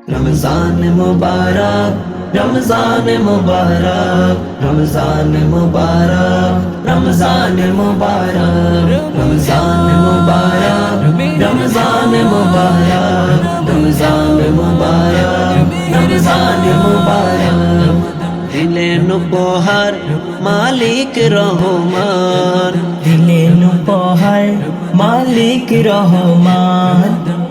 रमजान मुबारक, रमजान मुबारक, रमजान मुबारक, रमजान मुबारक, रमजान मुबारक, रमजान मुबारक, रमजान मुबारक, रमजान मुबारक। दिलेन उपहार मालिक रहमान, দিলেন উপহার মালিক রহমান।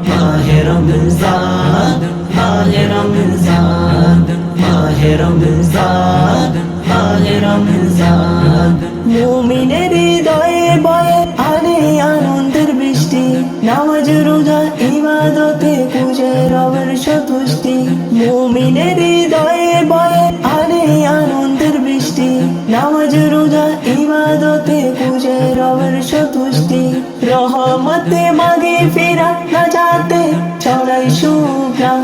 माहे रमजान, माहे रमजान, माहे रमजान, माहे रमजान। মুমিনের হৃদয়ে বয়ে আনে আনন্দের বৃষ্টি, নামাজ রোজা ইবাদতে খুঁজে রবের সন্তুষ্টি। মুমিনের হৃদয়ে বয়ে আনে আনন্দের বৃষ্টি, নামাজ রোজা ইবাদতে খুঁজে রবের সন্তুষ্টি। রহমতে মাগে ফেরা না যাতে ছড়াই সুগ্রাম।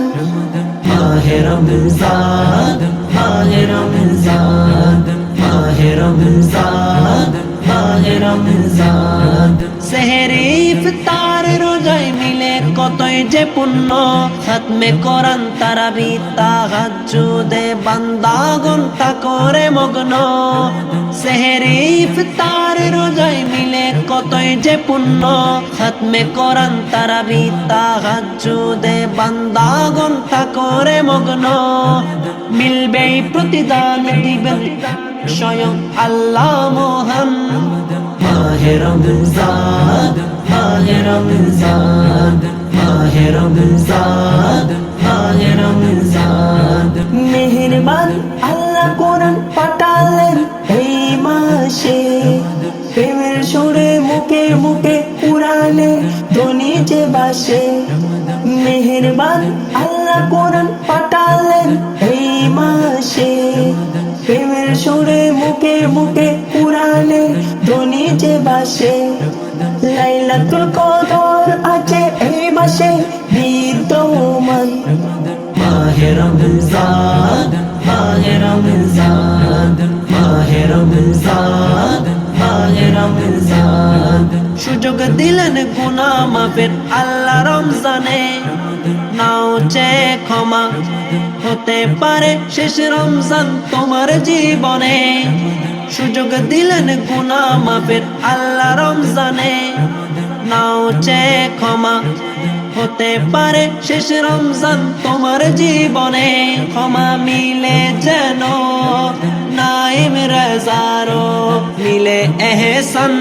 माहे रमजान, माहे रमजान, माहे रमजान, माहे रमजान। সেহরি ইফতার রোজায় মিলে কতই যে পুণ্য, খাতমে কোরআন তারাবি তাহাজ্জুদে বান্দা ঘন্টা করে মগ্ন। সেহরি ইফতার রোজায় মিলে কতই যে পুণ্য, খাতমে কোরআন তারাবি তাহাজ্জুদে বান্দা ঘন্টা করে মগ্ন। মিলবেই প্রতিদান দিবেন স্বয়ং আল্লাহ মহান। माहे रमजान, माहे रमजान, माहे रमजान, माहे रमजान। মেহেরবান আল্লাহ কোরআন পাঠালেন এই মাসে, প্রেমের সুরে মুখে মুখে কোরআনে ধ্বনি যে বাসে। মেহেরবান আল্লাহ কোরআন পাঠালেন এই মাসে, প্রেমের সুরে মুখে মুখে কোরআনে ধ্বনি যে বাসে। লাইলাতুল কদর আছে এই মাসে বিদ্যমান। माहे रमजान, माहे रमजान, माहे रमजान, माहे रमजान। সুযোগ দিলেন গুনাহ মাফের আল্লাহ রমজানে, নাও চেয়ে ক্ষমা হতে পারে শেষ রমজান তোমার জীবনে। সুযোগ দিলেন গুনাহ মাফের আল্লাহ রমজানে, নাও চেয়ে ক্ষমা হতে পারে শেষ রমজান তোমার জীবনে। ক্ষমা মিলে যেন নাইম রাজারো মিলে এহসান।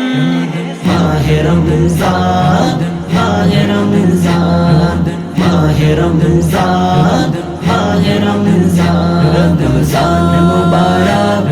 মাহে রমজান, মাহে রমজান, মাহে রমজান, মাহে রমজান। রমজান মুবারক,